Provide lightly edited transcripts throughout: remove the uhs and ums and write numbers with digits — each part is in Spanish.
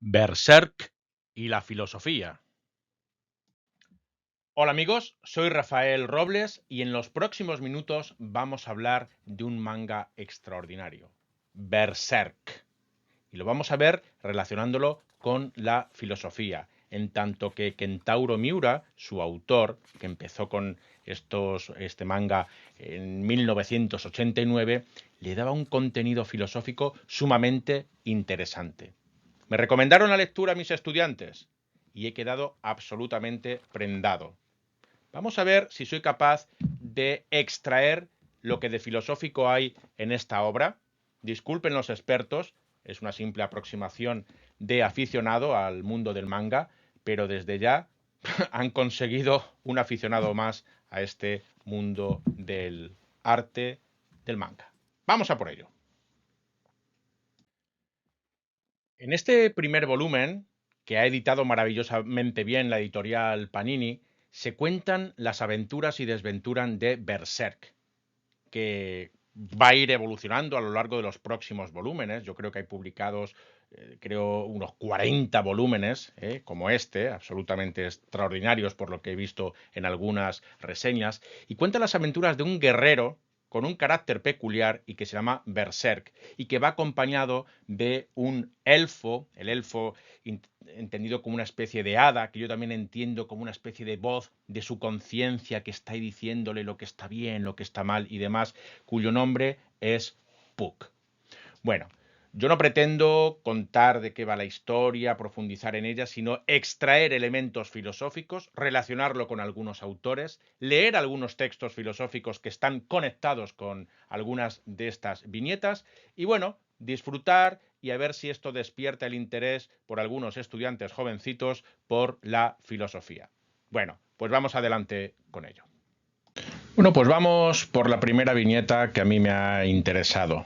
Berserk y la filosofía. Hola amigos, soy Rafael Robles y en los próximos minutos vamos a hablar de un manga extraordinario, Berserk. Y lo vamos a ver relacionándolo con la filosofía, en tanto que Kentaro Miura, su autor, que empezó con este manga en 1989, le daba un contenido filosófico sumamente interesante. Me recomendaron la lectura a mis estudiantes y he quedado absolutamente prendado. Vamos a ver si soy capaz de extraer lo que de filosófico hay en esta obra. Disculpen los expertos, es una simple aproximación de aficionado al mundo del manga, pero desde ya han conseguido un aficionado más a este mundo del arte del manga. Vamos a por ello. En este primer volumen, que ha editado maravillosamente bien la editorial Panini, se cuentan las aventuras y desventuras de Berserk, que va a ir evolucionando a lo largo de los próximos volúmenes. Yo creo que hay publicados, creo, unos 40 volúmenes, como este, absolutamente extraordinarios por lo que he visto en algunas reseñas, y cuenta las aventuras de un guerrero con un carácter peculiar y que se llama Berserk, y que va acompañado de un elfo, el elfo entendido como una especie de hada, que yo también entiendo como una especie de voz de su conciencia que está ahí diciéndole lo que está bien, lo que está mal y demás, cuyo nombre es Puck. Bueno, yo no pretendo contar de qué va la historia, profundizar en ella, sino extraer elementos filosóficos, relacionarlo con algunos autores, leer algunos textos filosóficos que están conectados con algunas de estas viñetas y bueno, disfrutar y a ver si esto despierta el interés por algunos estudiantes jovencitos por la filosofía. Bueno, pues vamos adelante con ello. Bueno, pues vamos por la primera viñeta que a mí me ha interesado.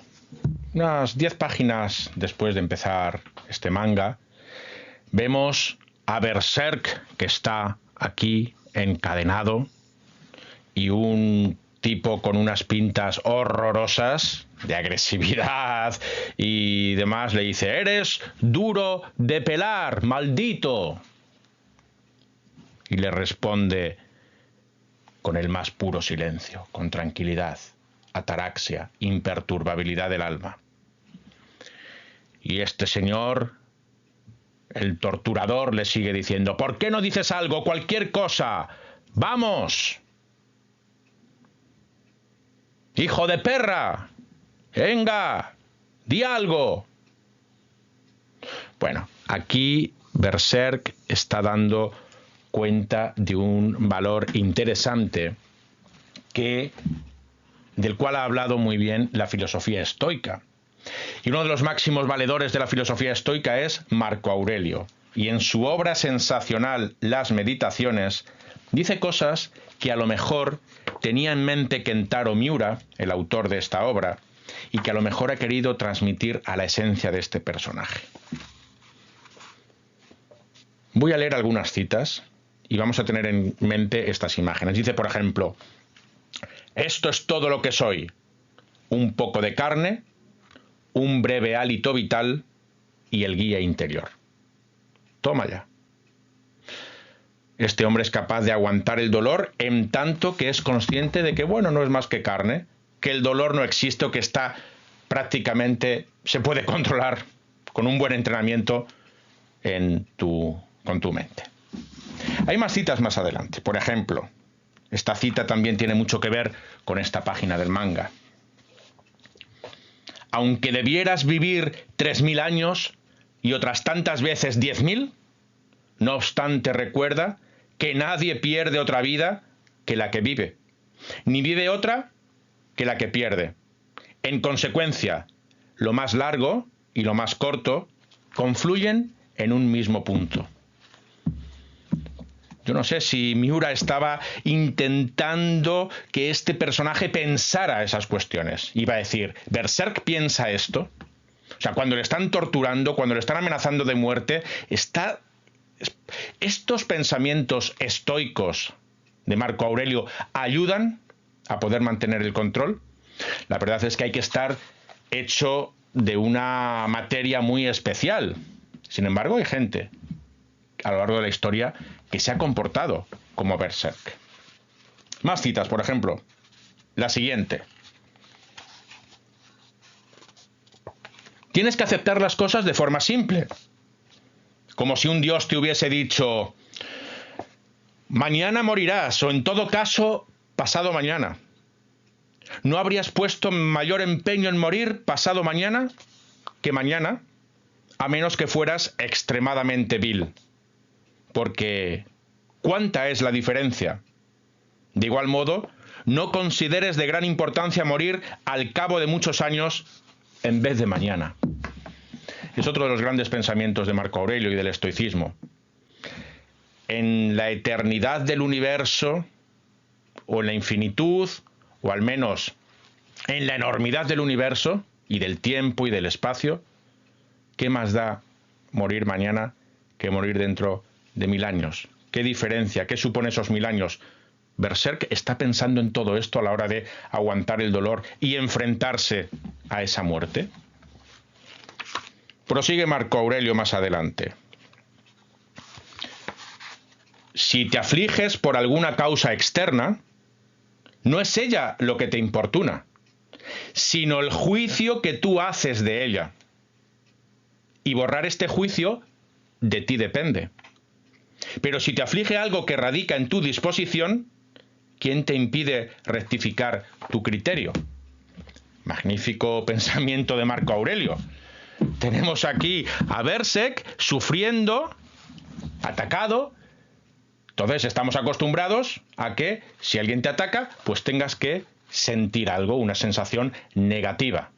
Unas 10 páginas después de empezar este manga, vemos a Berserk, que está aquí encadenado, y un tipo con unas pintas horrorosas de agresividad y demás le dice: eres duro de pelar, maldito. Y le responde con el más puro silencio, con tranquilidad, ataraxia, imperturbabilidad del alma. Y este señor, el torturador, le sigue diciendo: ¿por qué no dices algo, cualquier cosa? ¡Vamos! ¡Hijo de perra! ¡Venga! ¡Di algo! Bueno, aquí Berserk está dando cuenta de un valor interesante del cual ha hablado muy bien la filosofía estoica. Y uno de los máximos valedores de la filosofía estoica es Marco Aurelio. Y en su obra sensacional Las Meditaciones dice cosas que a lo mejor tenía en mente Kentaro Miura, el autor de esta obra, y que a lo mejor ha querido transmitir a la esencia de este personaje. Voy a leer algunas citas y vamos a tener en mente estas imágenes. Dice, por ejemplo: esto es todo lo que soy: un poco de carne, un breve hálito vital y el guía interior. Toma ya. Este hombre es capaz de aguantar el dolor en tanto que es consciente de que, bueno, no es más que carne, que el dolor no existe o que está prácticamente, se puede controlar con un buen entrenamiento con tu mente. Hay más citas más adelante. Por ejemplo, esta cita también tiene mucho que ver con esta página del manga. Aunque debieras vivir 3000 años y otras tantas veces 10.000, no obstante recuerda que nadie pierde otra vida que la que vive, ni vive otra que la que pierde. En consecuencia, lo más largo y lo más corto confluyen en un mismo punto. Yo no sé si Miura estaba intentando que este personaje pensara esas cuestiones. Iba a decir, ¿Berserk piensa esto? O sea, cuando le están torturando, cuando le están amenazando de muerte, estos pensamientos estoicos de Marco Aurelio ayudan a poder mantener el control. La verdad es que hay que estar hecho de una materia muy especial. Sin embargo, hay gente a lo largo de la historia que se ha comportado como Berserk. Más citas, por ejemplo, la siguiente. Tienes que aceptar las cosas de forma simple, como si un dios te hubiese dicho: mañana morirás, o en todo caso, pasado mañana. ¿No habrías puesto mayor empeño en morir pasado mañana que mañana? A menos que fueras extremadamente vil. Porque ¿cuánta es la diferencia? De igual modo, no consideres de gran importancia morir al cabo de muchos años en vez de mañana. Es otro de los grandes pensamientos de Marco Aurelio y del estoicismo. En la eternidad del universo, o en la infinitud, o al menos en la enormidad del universo y del tiempo y del espacio, ¿qué más da morir mañana que morir dentro de 1000 años? ¿Qué diferencia? ¿Qué supone esos 1000 años? Berserk está pensando en todo esto a la hora de aguantar el dolor y enfrentarse a esa muerte. Prosigue Marco Aurelio más adelante. Si te afliges por alguna causa externa, no es ella lo que te importuna, sino el juicio que tú haces de ella. Y borrar este juicio de ti depende. Pero si te aflige algo que radica en tu disposición, ¿quién te impide rectificar tu criterio? Magnífico pensamiento de Marco Aurelio. Tenemos aquí a Berserk sufriendo, atacado. Entonces estamos acostumbrados a que si alguien te ataca, pues tengas que sentir algo, una sensación negativa.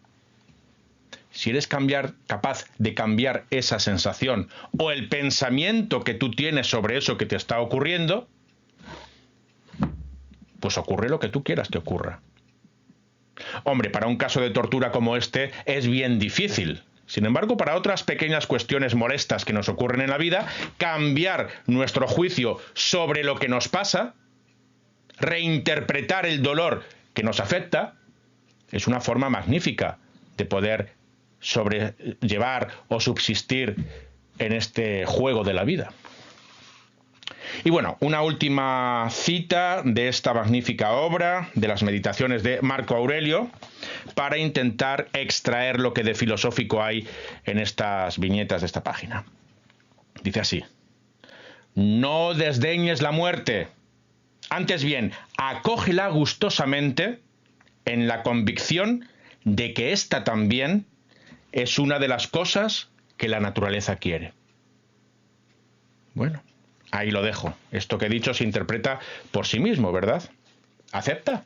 Si eres capaz de cambiar esa sensación o el pensamiento que tú tienes sobre eso que te está ocurriendo, pues ocurre lo que tú quieras que ocurra. Hombre, para un caso de tortura como este es bien difícil. Sin embargo, para otras pequeñas cuestiones molestas que nos ocurren en la vida, cambiar nuestro juicio sobre lo que nos pasa, reinterpretar el dolor que nos afecta, es una forma magnífica de poder sobrellevar o subsistir en este juego de la vida. Y bueno, una última cita de esta magnífica obra, de las Meditaciones de Marco Aurelio, para intentar extraer lo que de filosófico hay en estas viñetas de esta página. Dice así: no desdeñes la muerte, antes bien, acógela gustosamente en la convicción de que ésta también es una de las cosas que la naturaleza quiere. Bueno, ahí lo dejo. Esto que he dicho se interpreta por sí mismo, ¿verdad? Acepta.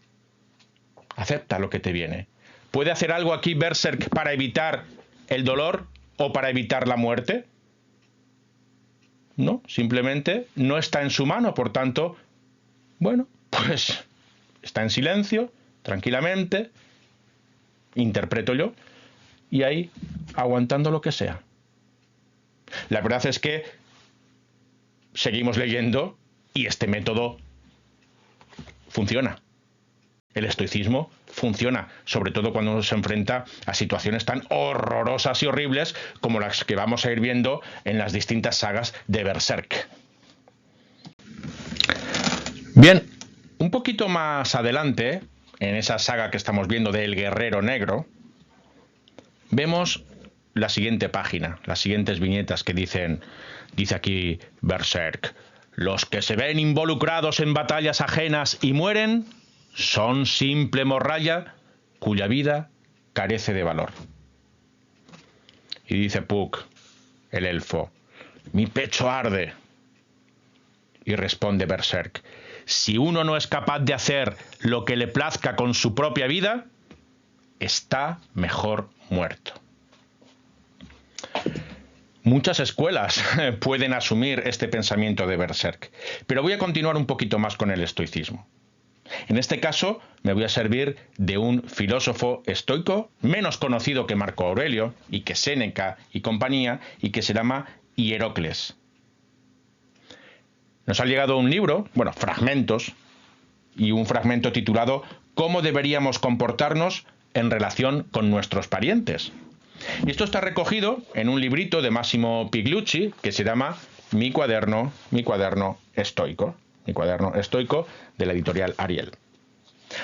Acepta lo que te viene. ¿Puede hacer algo aquí Berserk para evitar el dolor o para evitar la muerte? No, simplemente no está en su mano, por tanto, bueno, pues está en silencio, tranquilamente, interpreto yo, y ahí aguantando lo que sea. La verdad es que seguimos leyendo y este método funciona. El estoicismo funciona, sobre todo cuando uno se enfrenta a situaciones tan horrorosas y horribles como las que vamos a ir viendo en las distintas sagas de Berserk. Bien, un poquito más adelante, en esa saga que estamos viendo del Guerrero Negro, vemos la siguiente página, las siguientes viñetas que dice aquí Berserk: los que se ven involucrados en batallas ajenas y mueren son simple morralla cuya vida carece de valor. Y dice Puck, el elfo: mi pecho arde. Y responde Berserk: si uno no es capaz de hacer lo que le plazca con su propia vida, está mejor muerto. Muchas escuelas pueden asumir este pensamiento de Berserk, pero voy a continuar un poquito más con el estoicismo. En este caso, me voy a servir de un filósofo estoico menos conocido que Marco Aurelio y que Séneca y compañía, y que se llama Hierocles. Nos ha llegado un libro, bueno, fragmentos, y un fragmento titulado ¿Cómo deberíamos comportarnos en relación con nuestros parientes? Y esto está recogido en un librito de Massimo Pigliucci que se llama Mi cuaderno estoico. Mi cuaderno estoico, de la editorial Ariel.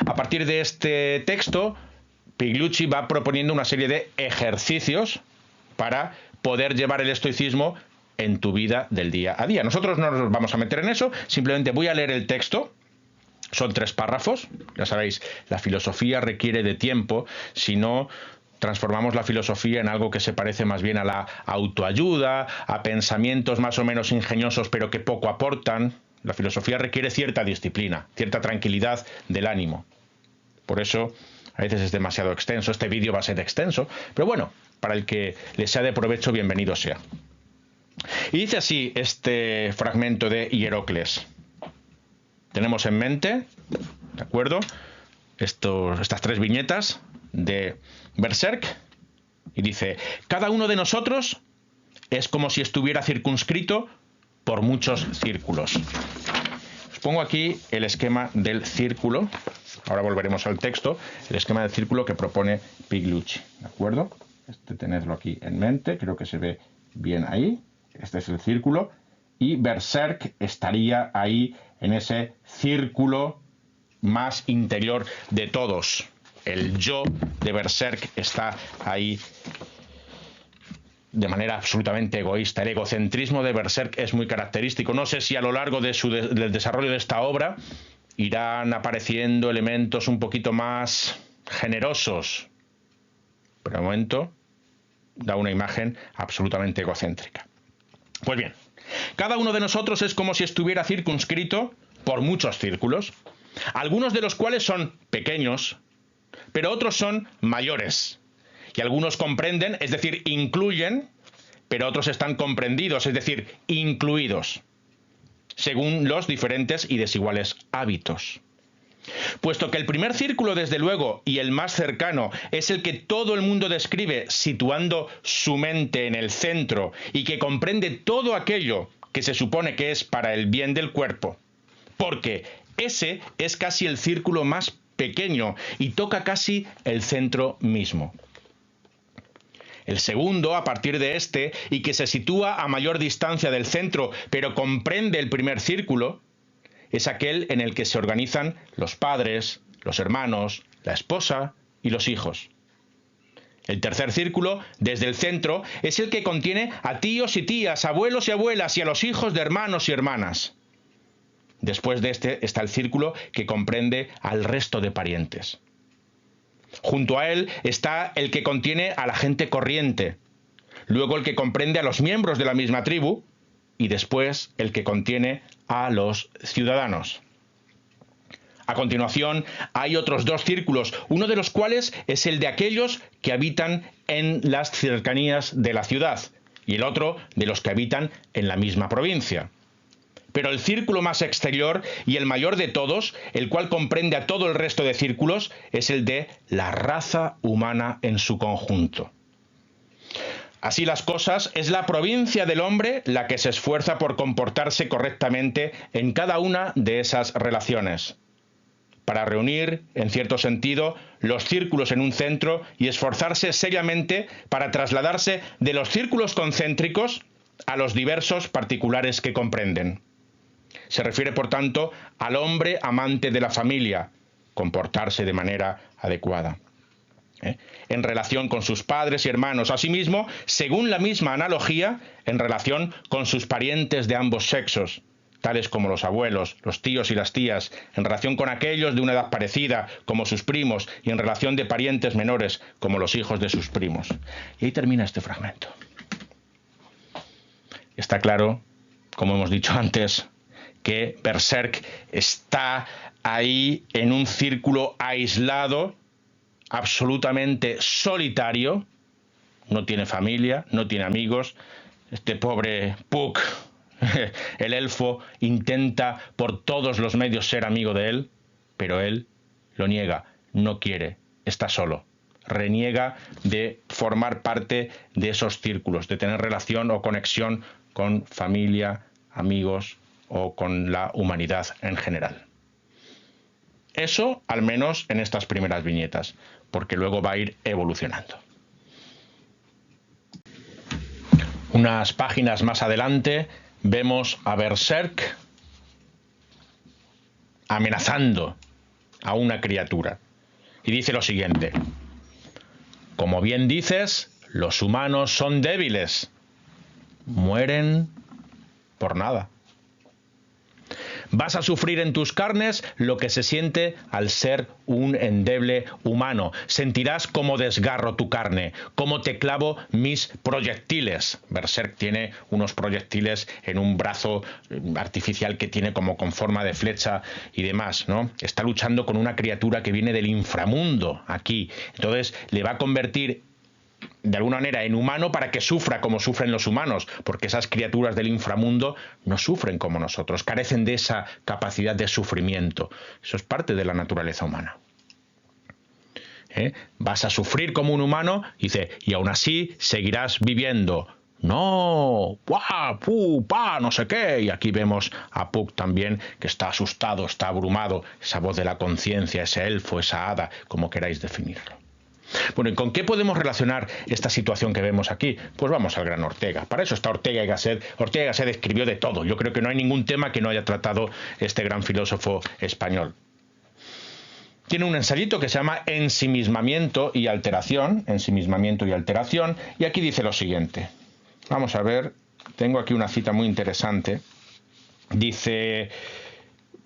A partir de este texto, Pigliucci va proponiendo una serie de ejercicios para poder llevar el estoicismo en tu vida del día a día. Nosotros no nos vamos a meter en eso, simplemente voy a leer el texto. Son 3 párrafos. Ya sabéis, la filosofía requiere de tiempo, si no transformamos la filosofía en algo que se parece más bien a la autoayuda, a pensamientos más o menos ingeniosos pero que poco aportan. La filosofía requiere cierta disciplina, cierta tranquilidad del ánimo. Por eso a veces es demasiado extenso. Este vídeo va a ser extenso, pero bueno, para el que le sea de provecho, bienvenido sea. Y dice así este fragmento de Hierocles. Tenemos en mente, ¿de acuerdo?, estas 3 viñetas de Berserk, y dice: cada uno de nosotros es como si estuviera circunscrito por muchos círculos. Os pongo aquí el esquema del círculo, ahora volveremos al texto, el esquema del círculo que propone Pigliucci, ¿de acuerdo? Tenedlo aquí en mente, creo que se ve bien ahí. Este es el círculo, y Berserk estaría ahí en ese círculo más interior de todos. El yo de Berserk está ahí de manera absolutamente egoísta. El egocentrismo de Berserk es muy característico. No sé si a lo largo del desarrollo de esta obra irán apareciendo elementos un poquito más generosos, pero de momento da una imagen absolutamente egocéntrica. Pues bien, cada uno de nosotros es como si estuviera circunscrito por muchos círculos, algunos de los cuales son pequeños, pero otros son mayores. Y algunos comprenden, es decir, incluyen, pero otros están comprendidos, es decir, incluidos, según los diferentes y desiguales hábitos. Puesto que el primer círculo, desde luego, y el más cercano, es el que todo el mundo describe situando su mente en el centro y que comprende todo aquello que se supone que es para el bien del cuerpo, porque ese es casi el círculo más pequeño y toca casi el centro mismo. El segundo, a partir de este, y que se sitúa a mayor distancia del centro, pero comprende el primer círculo, es aquel en el que se organizan los padres, los hermanos, la esposa y los hijos. El tercer círculo, desde el centro, es el que contiene a tíos y tías, abuelos y abuelas y a los hijos de hermanos y hermanas. Después de este está el círculo que comprende al resto de parientes. Junto a él está el que contiene a la gente corriente, luego el que comprende a los miembros de la misma tribu y después el que contiene a los ciudadanos. A continuación hay otros 2 círculos, uno de los cuales es el de aquellos que habitan en las cercanías de la ciudad y el otro de los que habitan en la misma provincia. Pero el círculo más exterior y el mayor de todos, el cual comprende a todo el resto de círculos, es el de la raza humana en su conjunto. Así las cosas, es la provincia del hombre la que se esfuerza por comportarse correctamente en cada una de esas relaciones, para reunir, en cierto sentido, los círculos en un centro y esforzarse seriamente para trasladarse de los círculos concéntricos a los diversos particulares que comprenden. Se refiere, por tanto, al hombre amante de la familia, comportarse de manera adecuada, en relación con sus padres y hermanos, asimismo, según la misma analogía, en relación con sus parientes de ambos sexos, tales como los abuelos, los tíos y las tías, en relación con aquellos de una edad parecida, como sus primos, y en relación de parientes menores, como los hijos de sus primos. Y ahí termina este fragmento. Está claro, como hemos dicho antes, que Berserk está ahí en un círculo aislado, absolutamente solitario, no tiene familia, no tiene amigos. Este pobre Puck, el elfo, intenta por todos los medios ser amigo de él, pero él lo niega, no quiere, está solo. Reniega de formar parte de esos círculos, de tener relación o conexión con familia, amigos o con la humanidad en general. Eso, al menos en estas primeras viñetas, porque luego va a ir evolucionando. Unas páginas más adelante vemos a Berserk amenazando a una criatura. Y dice lo siguiente: como bien dices, los humanos son débiles. Mueren por nada. Vas a sufrir en tus carnes lo que se siente al ser un endeble humano. Sentirás cómo desgarro tu carne, cómo te clavo mis proyectiles. Berserk tiene unos proyectiles en un brazo artificial que tiene como con forma de flecha y demás, ¿no? Está luchando con una criatura que viene del inframundo aquí. Entonces le va a convertir de alguna manera en humano para que sufra como sufren los humanos, porque esas criaturas del inframundo no sufren como nosotros, carecen de esa capacidad de sufrimiento. Eso es parte de la naturaleza humana. Vas a sufrir como un humano, dice, y aún así seguirás viviendo. No, ¡guau! ¡Pu! ¡Pa! No sé qué. Y aquí vemos a Puck también, que está asustado, está abrumado, esa voz de la conciencia, ese elfo, esa hada, como queráis definirlo. Bueno, ¿y con qué podemos relacionar esta situación que vemos aquí? Pues vamos al gran Ortega. Para eso está Ortega y Gasset. Ortega y Gasset escribió de todo. Yo creo que no hay ningún tema que no haya tratado este gran filósofo español. Tiene un ensayito que se llama Ensimismamiento y Alteración. Ensimismamiento y Alteración. Y aquí dice lo siguiente. Vamos a ver. Tengo aquí una cita muy interesante. Dice...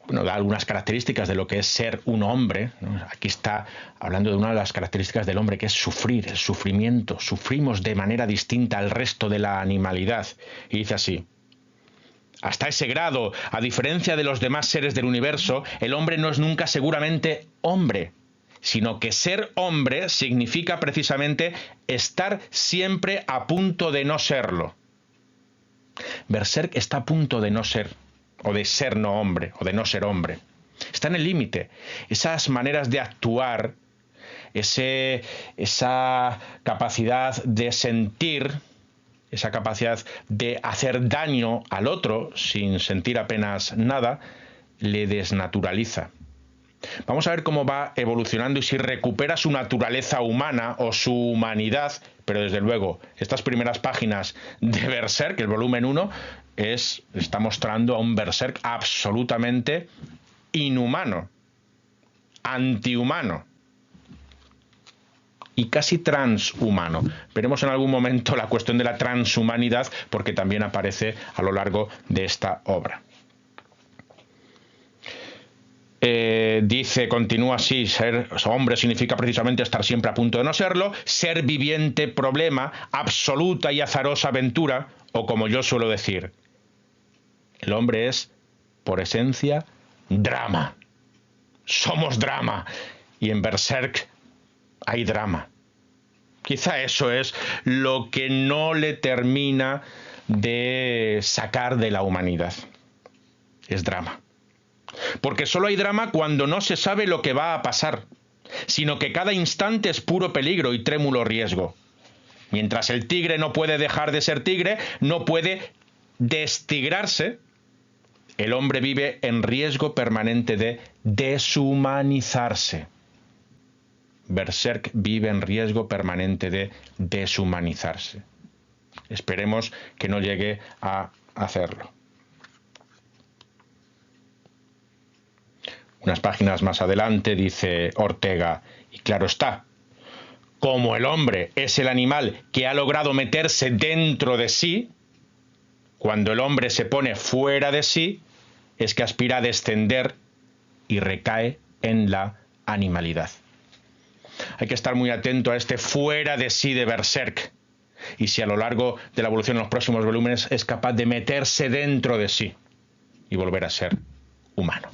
Bueno, da algunas características de lo que es ser un hombre, ¿no? Aquí está hablando de una de las características del hombre, que es sufrir, el sufrimiento. Sufrimos de manera distinta al resto de la animalidad. Y dice así: hasta ese grado, a diferencia de los demás seres del universo, el hombre no es nunca seguramente hombre, sino que ser hombre significa precisamente estar siempre a punto de no serlo. Berserk está a punto de no ser, o de ser no hombre, o de no ser hombre. Está en el límite. Esas maneras de actuar, esa capacidad de sentir, esa capacidad de hacer daño al otro sin sentir apenas nada, le desnaturaliza. Vamos a ver cómo va evolucionando y si recupera su naturaleza humana o su humanidad, pero desde luego, estas primeras páginas de Berserk, el volumen 1, está mostrando a un Berserk absolutamente inhumano, antihumano y casi transhumano. Veremos en algún momento la cuestión de la transhumanidad, porque también aparece a lo largo de esta obra. Dice, continúa así: ser hombre significa precisamente estar siempre a punto de no serlo, ser viviente problema, absoluta y azarosa aventura, o como yo suelo decir, el hombre es, por esencia, drama. Somos drama. Y en Berserk hay drama. Quizá eso es lo que no le termina de sacar de la humanidad. Es drama. Porque solo hay drama cuando no se sabe lo que va a pasar, sino que cada instante es puro peligro y trémulo riesgo. Mientras el tigre no puede dejar de ser tigre, no puede destigrarse, el hombre vive en riesgo permanente de deshumanizarse. Berserk vive en riesgo permanente de deshumanizarse. Esperemos que no llegue a hacerlo. Unas páginas más adelante dice Ortega, y claro está, como el hombre es el animal que ha logrado meterse dentro de sí, cuando el hombre se pone fuera de sí, es que aspira a descender y recae en la animalidad. Hay que estar muy atento a este fuera de sí de Berserk, y si a lo largo de la evolución en los próximos volúmenes es capaz de meterse dentro de sí y volver a ser humano.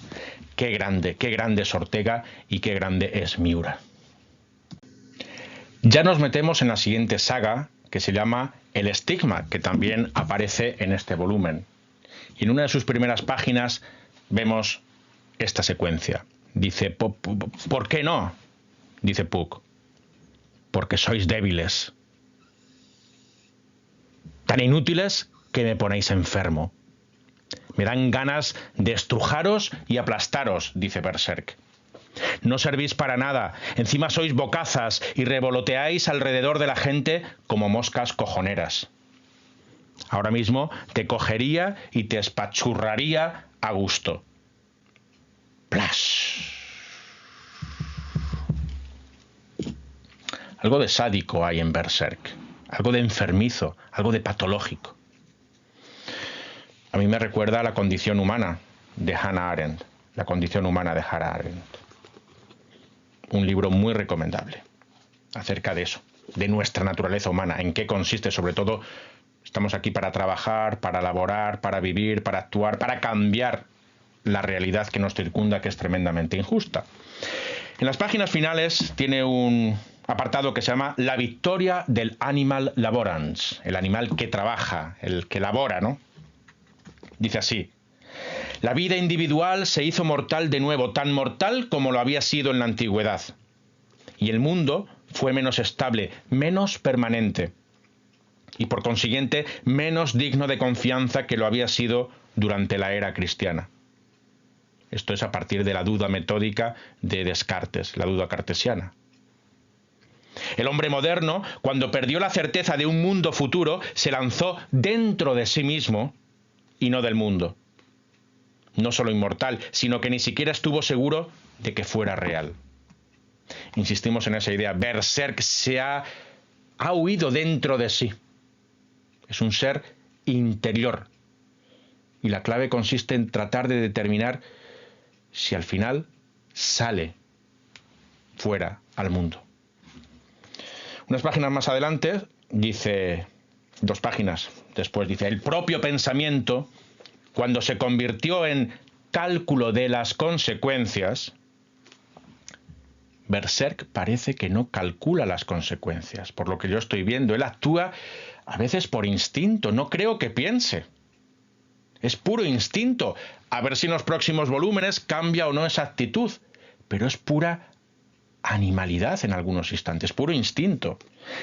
Qué grande es Ortega y qué grande es Miura. Ya nos metemos en la siguiente saga, que se llama El Estigma, que también aparece en este volumen. Y en una de sus primeras páginas vemos esta secuencia. Dice, ¿por qué no? Dice Puck, porque sois débiles. Tan inútiles que me ponéis enfermo. Me dan ganas de estrujaros y aplastaros, dice Berserk. No servís para nada, encima sois bocazas y revoloteáis alrededor de la gente como moscas cojoneras. Ahora mismo te cogería y te espachurraría a gusto. ¡Plas! Algo de sádico hay en Berserk, algo de enfermizo, algo de patológico. A mí me recuerda a La condición humana de Hannah Arendt. La condición humana de Hannah Arendt. Un libro muy recomendable acerca de eso, de nuestra naturaleza humana, en qué consiste, sobre todo, estamos aquí para trabajar, para laborar, para vivir, para actuar, para cambiar la realidad que nos circunda, que es tremendamente injusta. En las páginas finales tiene un apartado que se llama La victoria del animal laborans, el animal que trabaja, el que labora, ¿no? Dice así: la vida individual se hizo mortal de nuevo, tan mortal como lo había sido en la antigüedad. Y el mundo fue menos estable, menos permanente, y por consiguiente menos digno de confianza que lo había sido durante la era cristiana. Esto es a partir de la duda metódica de Descartes, la duda cartesiana. El hombre moderno, cuando perdió la certeza de un mundo futuro, se lanzó dentro de sí mismo y no del mundo. No solo inmortal, sino que ni siquiera estuvo seguro de que fuera real. Insistimos en esa idea. Berserk ha huido dentro de sí. Es un ser interior. Y la clave consiste en tratar de determinar si al final sale fuera al mundo. Unas páginas más adelante dice, 2 páginas después dice, el propio pensamiento, cuando se convirtió en cálculo de las consecuencias, Berserk parece que no calcula las consecuencias. Por lo que yo estoy viendo, él actúa a veces por instinto, no creo que piense. Es puro instinto. A ver si en los próximos volúmenes cambia o no esa actitud. Pero es pura animalidad en algunos instantes, puro instinto.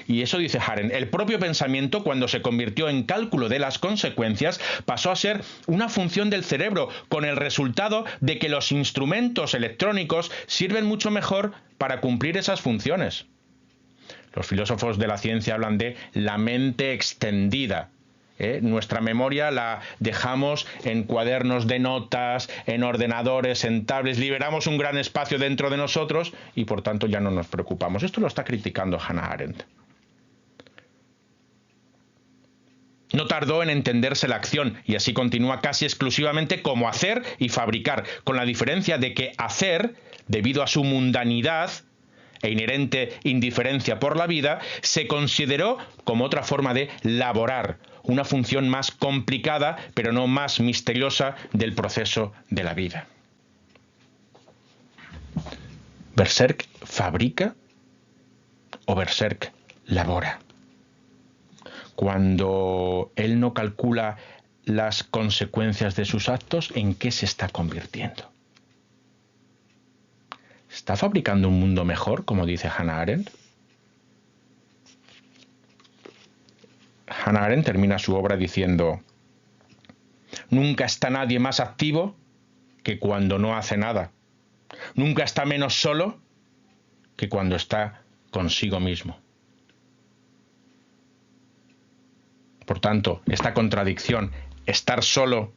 Y eso dice Arendt, el propio pensamiento, cuando se convirtió en cálculo de las consecuencias, pasó a ser una función del cerebro, con el resultado de que los instrumentos electrónicos sirven mucho mejor para cumplir esas funciones. Los filósofos de la ciencia hablan de la mente extendida. Nuestra memoria la dejamos en cuadernos de notas, en ordenadores, en tablets, liberamos un gran espacio dentro de nosotros y por tanto ya no nos preocupamos. Esto lo está criticando Hannah Arendt. No tardó en entenderse la acción y así continúa casi exclusivamente como hacer y fabricar, con la diferencia de que hacer, debido a su mundanidad e inherente indiferencia por la vida, se consideró como otra forma de laborar, una función más complicada, pero no más misteriosa del proceso de la vida. ¿Berserk fabrica o Berserk labora? Cuando él no calcula las consecuencias de sus actos, ¿en qué se está convirtiendo? ¿Está fabricando un mundo mejor, como dice Hannah Arendt? Hannah Arendt termina su obra diciendo: nunca está nadie más activo que cuando no hace nada. Nunca está menos solo que cuando está consigo mismo. Por tanto, esta contradicción, estar solo,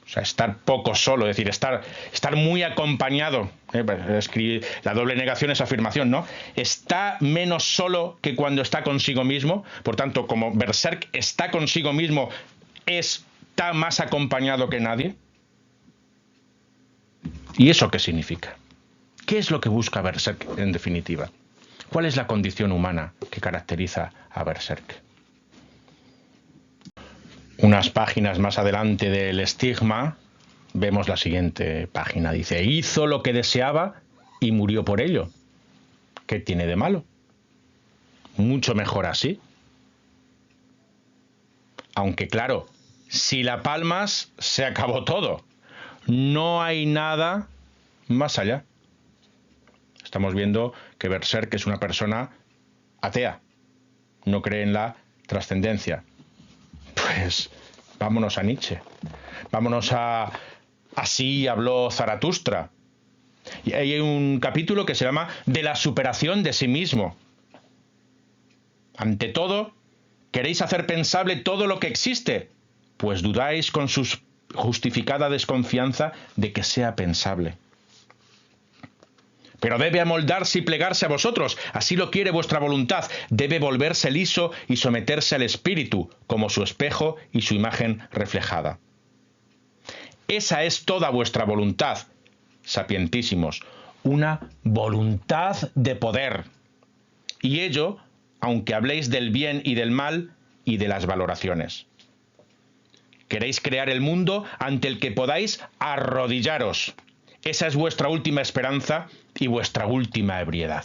o sea, estar poco solo, es decir, estar muy acompañado, la doble negación es afirmación, ¿no? Está menos solo que cuando está consigo mismo, por tanto, como Berserk está consigo mismo, está más acompañado que nadie. ¿Y eso qué significa? ¿Qué es lo que busca Berserk en definitiva? ¿Cuál es la condición humana que caracteriza a Berserk? Unas páginas más adelante del estigma, vemos la siguiente página. Dice, hizo lo que deseaba y murió por ello. ¿Qué tiene de malo? Mucho mejor así. Aunque claro, si la palmas, se acabó todo. No hay nada más allá. Estamos viendo que Berserk es una persona atea. No cree en la trascendencia. Pues vámonos a Nietzsche, vámonos a Así habló Zaratustra. Y hay un capítulo que se llama De la superación de sí mismo. Ante todo, ¿Queréis hacer pensable todo lo que existe? Pues dudáis con su justificada desconfianza de que sea pensable. Pero debe amoldarse y plegarse a vosotros, así lo quiere vuestra voluntad. Debe volverse liso y someterse al espíritu, como su espejo y su imagen reflejada. Esa es toda vuestra voluntad, sapientísimos, una voluntad de poder. Y ello, aunque habléis del bien y del mal y de las valoraciones. Queréis crear el mundo ante el que podáis arrodillaros. Esa es vuestra última esperanza y vuestra última ebriedad.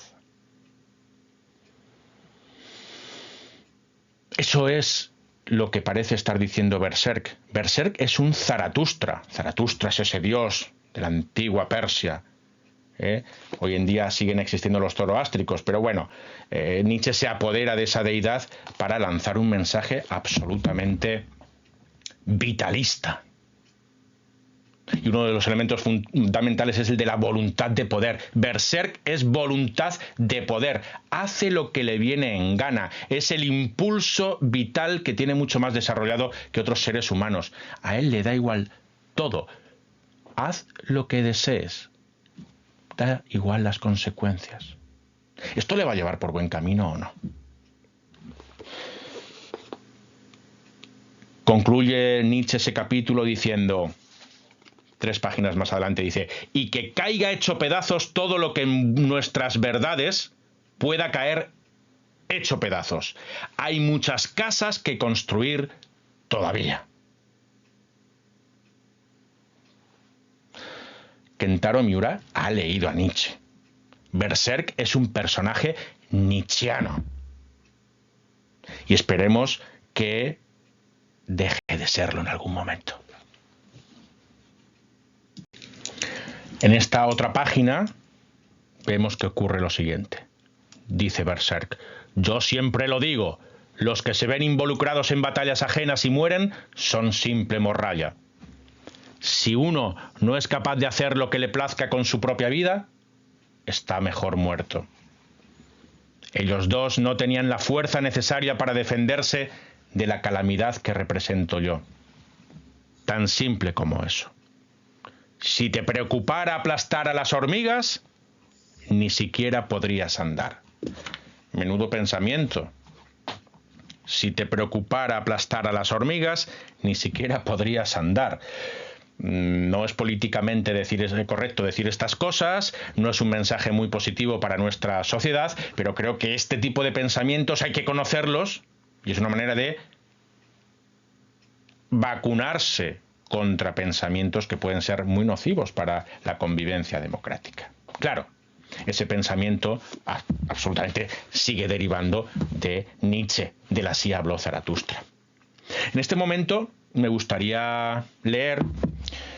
Eso es lo que parece estar diciendo Berserk. Berserk es un Zaratustra. Zaratustra es ese dios de la antigua Persia. Hoy en día siguen existiendo los zoroástricos, pero bueno, Nietzsche se apodera de esa deidad para lanzar un mensaje absolutamente vitalista. Y uno de los elementos fundamentales es el de la voluntad de poder. Berserk es voluntad de poder. Hace lo que le viene en gana. Es el impulso vital que tiene mucho más desarrollado que otros seres humanos. A él le da igual todo. Haz lo que desees. Da igual las consecuencias. ¿Esto le va a llevar por buen camino o no? Concluye Nietzsche ese capítulo diciendo, 3 páginas más adelante dice, y que caiga hecho pedazos todo lo que en nuestras verdades pueda caer hecho pedazos. Hay muchas casas que construir todavía. Kentaro Miura ha leído a Nietzsche. Berserk es un personaje nietzscheano. Y esperemos que deje de serlo en algún momento. En esta otra página vemos que ocurre lo siguiente. Dice Berserk, yo siempre lo digo, los que se ven involucrados en batallas ajenas y mueren son simple morralla. Si uno no es capaz de hacer lo que le plazca con su propia vida, está mejor muerto. Ellos dos no tenían la fuerza necesaria para defenderse de la calamidad que represento yo. Tan simple como eso. Si te preocupara aplastar a las hormigas, ni siquiera podrías andar. Menudo pensamiento. Si te preocupara aplastar a las hormigas, ni siquiera podrías andar. No es políticamente correcto decir estas cosas, no es un mensaje muy positivo para nuestra sociedad, pero creo que este tipo de pensamientos hay que conocerlos y es una manera de vacunarse contra pensamientos que pueden ser muy nocivos para la convivencia democrática. Claro, ese pensamiento absolutamente sigue derivando de Nietzsche, del así habló Zaratustra. En este momento me gustaría leer,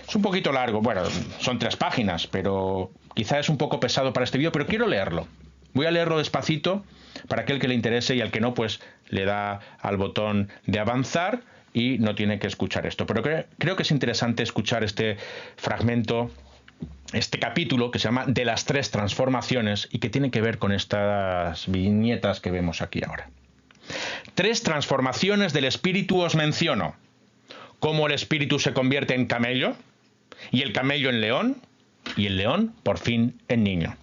es un poquito largo, bueno, son 3 páginas, pero quizá es un poco pesado para este vídeo, pero quiero leerlo. Voy a leerlo despacito para aquel que le interese y al que no, pues le da al botón de avanzar y no tiene que escuchar esto. Pero creo que es interesante escuchar este fragmento, este capítulo que se llama De las 3 transformaciones y que tiene que ver con estas viñetas que vemos aquí ahora. 3 transformaciones del espíritu os menciono. Cómo el espíritu se convierte en camello, y el camello en león, y el león, por fin, en niño.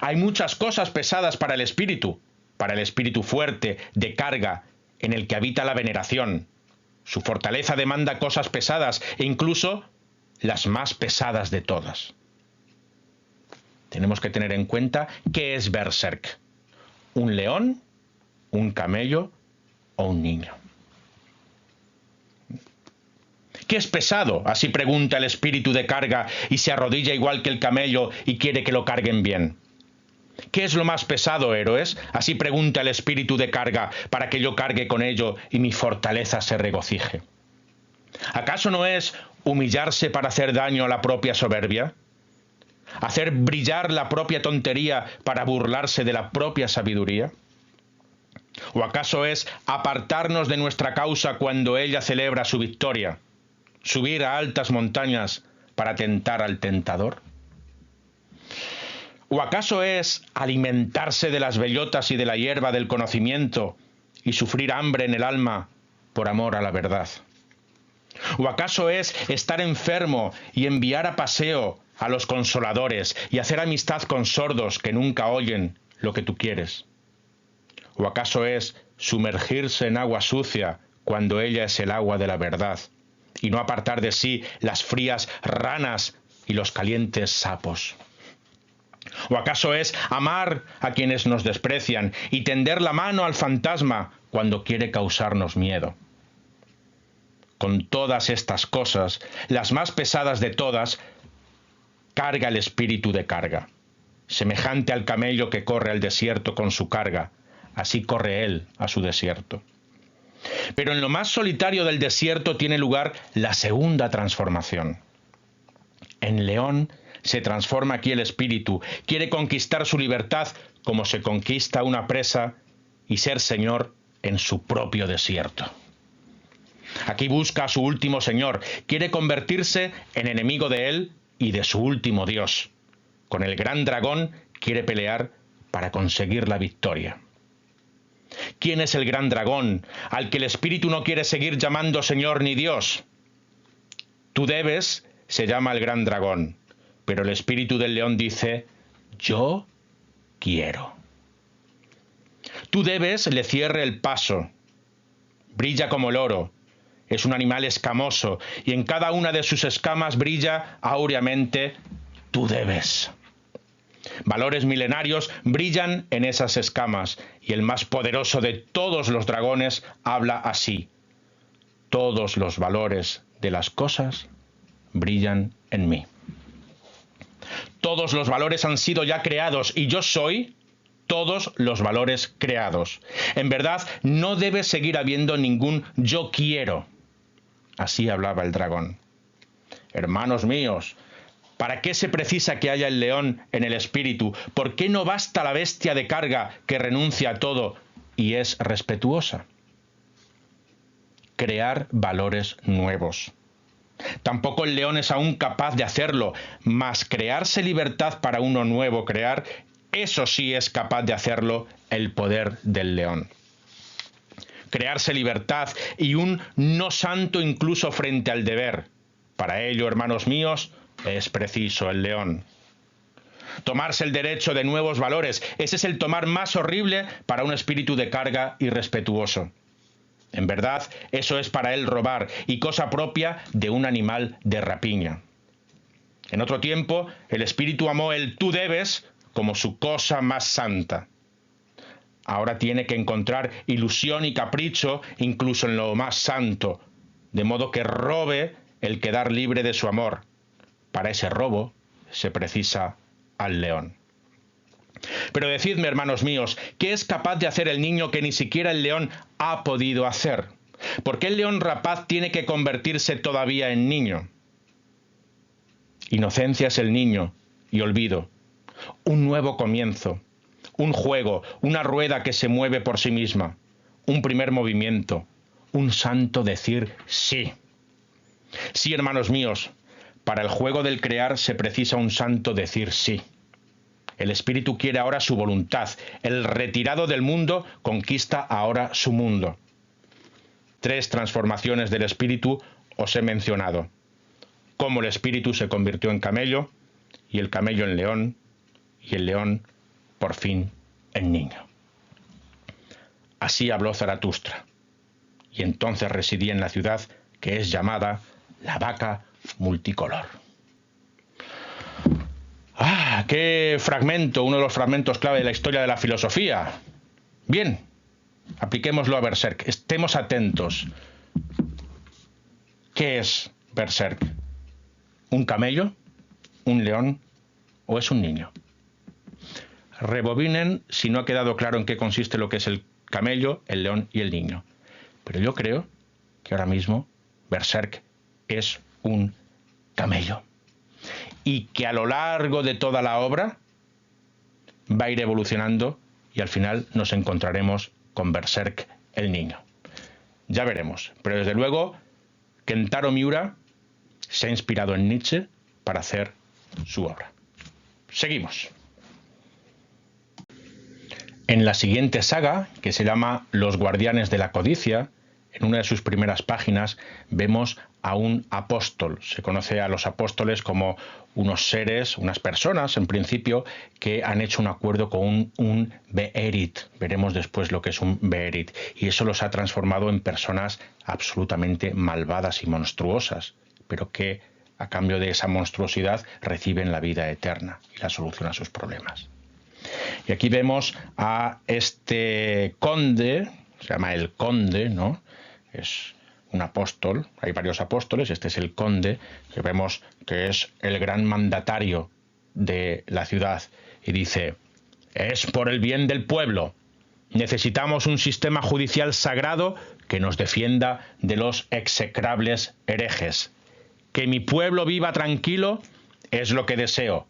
Hay muchas cosas pesadas para el espíritu fuerte, de carga, en el que habita la veneración. Su fortaleza demanda cosas pesadas, e incluso las más pesadas de todas. Tenemos que tener en cuenta qué es Berserk. ¿Un león, un camello o un niño? ¿Qué es pesado? Así pregunta el espíritu de carga y se arrodilla igual que el camello y quiere que lo carguen bien. ¿Qué es lo más pesado, héroes? Así pregunta el espíritu de carga para que yo cargue con ello y mi fortaleza se regocije. ¿Acaso no es humillarse para hacer daño a la propia soberbia? ¿Hacer brillar la propia tontería para burlarse de la propia sabiduría? ¿O acaso es apartarnos de nuestra causa cuando ella celebra su victoria? ¿Subir a altas montañas para tentar al tentador? ¿O acaso es alimentarse de las bellotas y de la hierba del conocimiento y sufrir hambre en el alma por amor a la verdad? ¿O acaso es estar enfermo y enviar a paseo a los consoladores y hacer amistad con sordos que nunca oyen lo que tú quieres? ¿O acaso es sumergirse en agua sucia cuando ella es el agua de la verdad y no apartar de sí las frías ranas y los calientes sapos? ¿O acaso es amar a quienes nos desprecian y tender la mano al fantasma cuando quiere causarnos miedo? Con todas estas cosas, las más pesadas de todas, carga el espíritu de carga. Semejante al camello que corre al desierto con su carga, así corre él a su desierto. Pero en lo más solitario del desierto tiene lugar la segunda transformación. En león se transforma aquí el espíritu, quiere conquistar su libertad como se conquista una presa y ser señor en su propio desierto. Aquí busca a su último señor, quiere convertirse en enemigo de él y de su último dios. Con el gran dragón quiere pelear para conseguir la victoria. ¿Quién es el gran dragón al que el espíritu no quiere seguir llamando señor ni dios? Tú debes se llama el gran dragón, pero el espíritu del león dice, yo quiero. Tú debes le cierre el paso. Brilla como el oro. Es un animal escamoso y en cada una de sus escamas brilla áureamente tú debes. Valores milenarios brillan en esas escamas y el más poderoso de todos los dragones habla así. Todos los valores de las cosas brillan en mí. Todos los valores han sido ya creados y yo soy todos los valores creados. En verdad, no debe seguir habiendo ningún yo quiero. Así hablaba el dragón. Hermanos míos, ¿para qué se precisa que haya el león en el espíritu? ¿Por qué no basta la bestia de carga que renuncia a todo y es respetuosa? Crear valores nuevos. Tampoco el león es aún capaz de hacerlo, mas crearse libertad para uno nuevo crear, eso sí es capaz de hacerlo el poder del león. Crearse libertad y un no santo incluso frente al deber. Para ello, hermanos míos, es preciso el león. Tomarse el derecho de nuevos valores, ese es el tomar más horrible para un espíritu de carga irrespetuoso. En verdad, eso es para él robar y cosa propia de un animal de rapiña. En otro tiempo, el espíritu amó el tú debes como su cosa más santa. Ahora tiene que encontrar ilusión y capricho incluso en lo más santo, de modo que robe el quedar libre de su amor. Para ese robo se precisa al león. Pero decidme, hermanos míos, ¿qué es capaz de hacer el niño que ni siquiera el león ha podido hacer? ¿Por qué el león rapaz tiene que convertirse todavía en niño? Inocencia es el niño y olvido. Un nuevo comienzo, un juego, una rueda que se mueve por sí misma, un primer movimiento, un santo decir sí. Sí, hermanos míos, para el juego del crear se precisa un santo decir sí. El espíritu quiere ahora su voluntad. El retirado del mundo conquista ahora su mundo. 3 transformaciones del espíritu os he mencionado. Cómo el espíritu se convirtió en camello, y el camello en león, y el león, por fin, en niño. Así habló Zaratustra. Y entonces residía en la ciudad que es llamada la vaca multicolor. ¡Ah! ¡Qué fragmento! Uno de los fragmentos clave de la historia de la filosofía. Bien, apliquémoslo a Berserk. Estemos atentos. ¿Qué es Berserk? ¿Un camello? ¿Un león? ¿O es un niño? Rebobinen si no ha quedado claro en qué consiste lo que es el camello, el león y el niño. Pero yo creo que ahora mismo Berserk es un camello. Y que a lo largo de toda la obra va a ir evolucionando y al final nos encontraremos con Berserk el niño. Ya veremos, pero desde luego Kentaro Miura se ha inspirado en Nietzsche para hacer su obra. Seguimos. En la siguiente saga, que se llama Los Guardianes de la Codicia, en una de sus primeras páginas vemos a un apóstol. Se conoce a los apóstoles como unos seres, unas personas, en principio, que han hecho un acuerdo con un Beherit. Veremos después lo que es un Beherit. Y eso los ha transformado en personas absolutamente malvadas y monstruosas, pero que, a cambio de esa monstruosidad, reciben la vida eterna y la solución a sus problemas. Y aquí vemos a este conde, se llama el conde, ¿no? Es un apóstol, hay varios apóstoles, este es el conde, que vemos que es el gran mandatario de la ciudad, y dice: es por el bien del pueblo, necesitamos un sistema judicial sagrado que nos defienda de los execrables herejes. Que mi pueblo viva tranquilo es lo que deseo,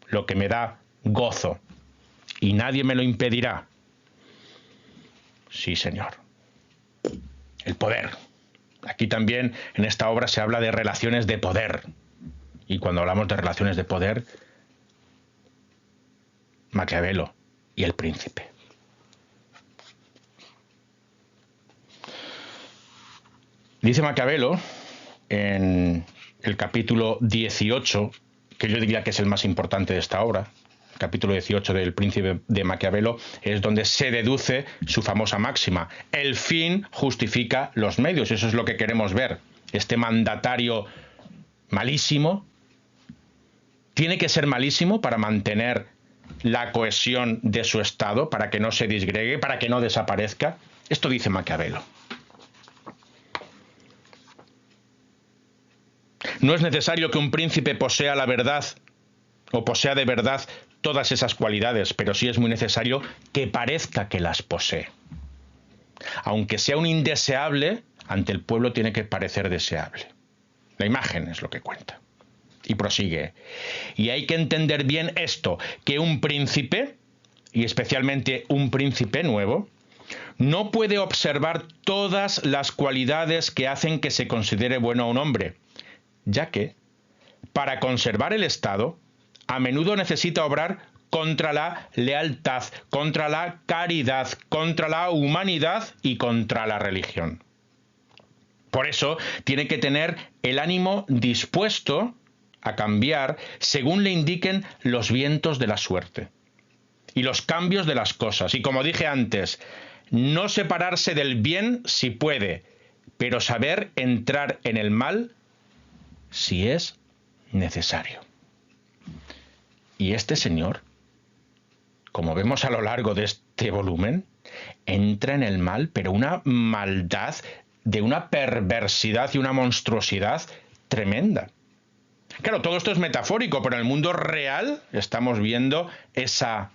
lo que me da gozo, y nadie me lo impedirá. Sí, señor. El poder. Aquí también en esta obra se habla de relaciones de poder. Y cuando hablamos de relaciones de poder, Maquiavelo y el príncipe. Dice Maquiavelo en el capítulo 18, que yo diría que es el más importante de esta obra, el capítulo 18 del Príncipe de Maquiavelo, es donde se deduce su famosa máxima: el fin justifica los medios. Eso es lo que queremos ver. Este mandatario malísimo tiene que ser malísimo para mantener la cohesión de su Estado, para que no se disgregue, para que no desaparezca. Esto dice Maquiavelo. No es necesario que un príncipe posea la verdad o posea de verdad todas esas cualidades, pero sí es muy necesario que parezca que las posee. Aunque sea un indeseable, ante el pueblo tiene que parecer deseable. La imagen es lo que cuenta. Y prosigue. Y hay que entender bien esto, que un príncipe, y especialmente un príncipe nuevo, no puede observar todas las cualidades que hacen que se considere bueno a un hombre, ya que, para conservar el Estado, a menudo necesita obrar contra la lealtad, contra la caridad, contra la humanidad y contra la religión. Por eso tiene que tener el ánimo dispuesto a cambiar según le indiquen los vientos de la suerte y los cambios de las cosas. Y como dije antes, no separarse del bien si puede, pero saber entrar en el mal si es necesario. Y este señor, como vemos a lo largo de este volumen, entra en el mal, pero una maldad, de una perversidad y una monstruosidad tremenda. Claro, todo esto es metafórico, pero en el mundo real estamos viendo esa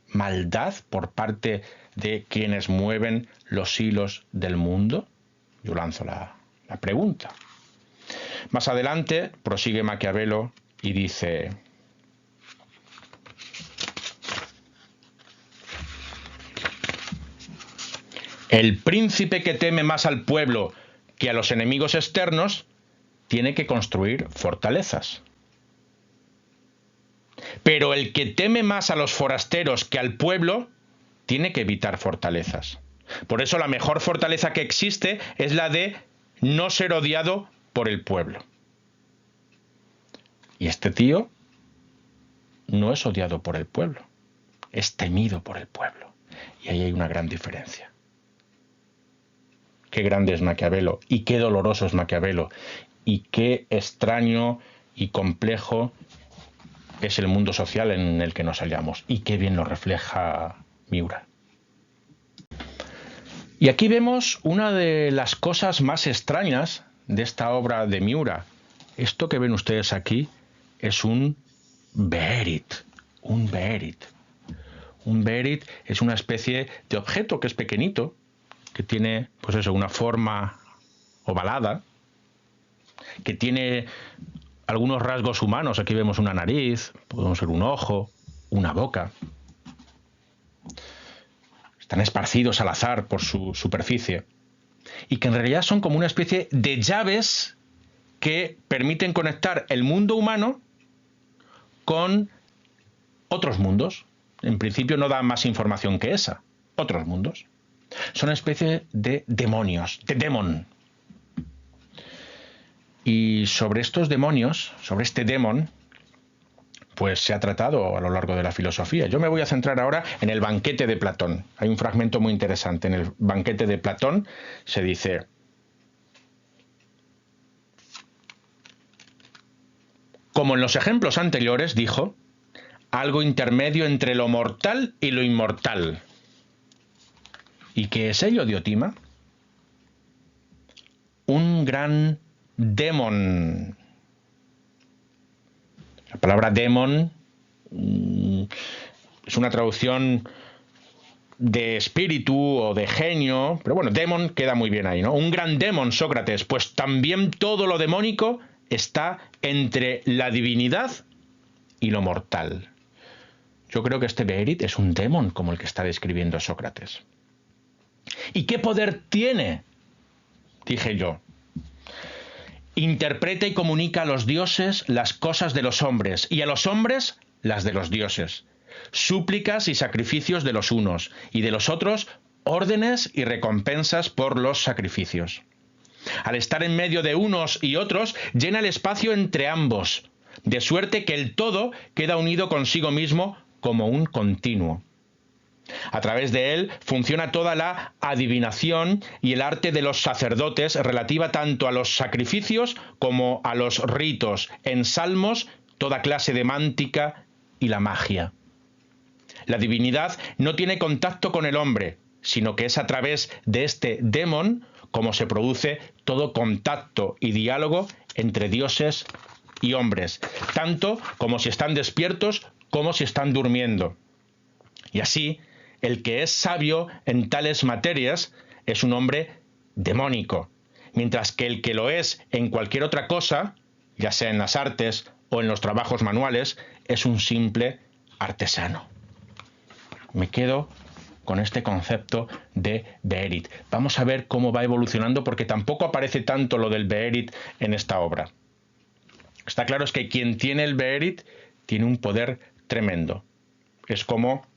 maldad por parte de quienes mueven los hilos del mundo. Yo lanzo la pregunta. Más adelante prosigue Maquiavelo y dice: el príncipe que teme más al pueblo que a los enemigos externos tiene que construir fortalezas. Pero el que teme más a los forasteros que al pueblo tiene que evitar fortalezas. Por eso la mejor fortaleza que existe es la de no ser odiado por el pueblo. Y este tío no es odiado por el pueblo, es temido por el pueblo. Y ahí hay una gran diferencia. Qué grande es Maquiavelo y qué doloroso es Maquiavelo y qué extraño y complejo es el mundo social en el que nos hallamos, y qué bien lo refleja Miura. Y aquí vemos una de las cosas más extrañas de esta obra de Miura. Esto que ven ustedes aquí es un Beherit. Un Beherit. Un Beherit es una especie de objeto que es pequeñito, que tiene, pues eso, una forma ovalada, que tiene algunos rasgos humanos. Aquí vemos una nariz, podemos ver un ojo, una boca. Están esparcidos al azar por su superficie. Y que en realidad son como una especie de llaves que permiten conectar el mundo humano con otros mundos. en principio no da más información que esa. Otros mundos. Son especie de demonios, de demon. Y sobre estos demonios, sobre este demon, pues se ha tratado a lo largo de la filosofía. Yo me voy a centrar ahora en el banquete de Platón. Hay un fragmento muy interesante. En el banquete de Platón se dice: como en los ejemplos anteriores, dijo, algo intermedio entre lo mortal y lo inmortal. ¿Y qué es ello, Diotima? Un gran demon. La palabra demon es una traducción de espíritu o de genio, pero bueno, demon queda muy bien ahí, ¿no? Un gran demon, Sócrates, pues también todo lo demónico está entre la divinidad y lo mortal. Yo creo que este Beherit es un demon como el que está describiendo Sócrates. ¿Y qué poder tiene? Dije yo. Interpreta y comunica a los dioses las cosas de los hombres y a los hombres las de los dioses. Súplicas y sacrificios de los unos y de los otros órdenes y recompensas por los sacrificios. Al estar en medio de unos y otros, llena el espacio entre ambos, de suerte que el todo queda unido consigo mismo como un continuo. A través de él funciona toda la adivinación y el arte de los sacerdotes relativa tanto a los sacrificios como a los ritos, en salmos, toda clase de mántica y la magia. La divinidad no tiene contacto con el hombre, sino que es a través de este demon como se produce todo contacto y diálogo entre dioses y hombres, tanto como si están despiertos como si están durmiendo. Y así, el que es sabio en tales materias es un hombre demónico, mientras que el que lo es en cualquier otra cosa, ya sea en las artes o en los trabajos manuales, es un simple artesano. Me quedo con este concepto de Beherit. Vamos a ver cómo va evolucionando, porque tampoco aparece tanto lo del Beherit en esta obra. Está claro es que quien tiene el Beherit tiene un poder tremendo. Es como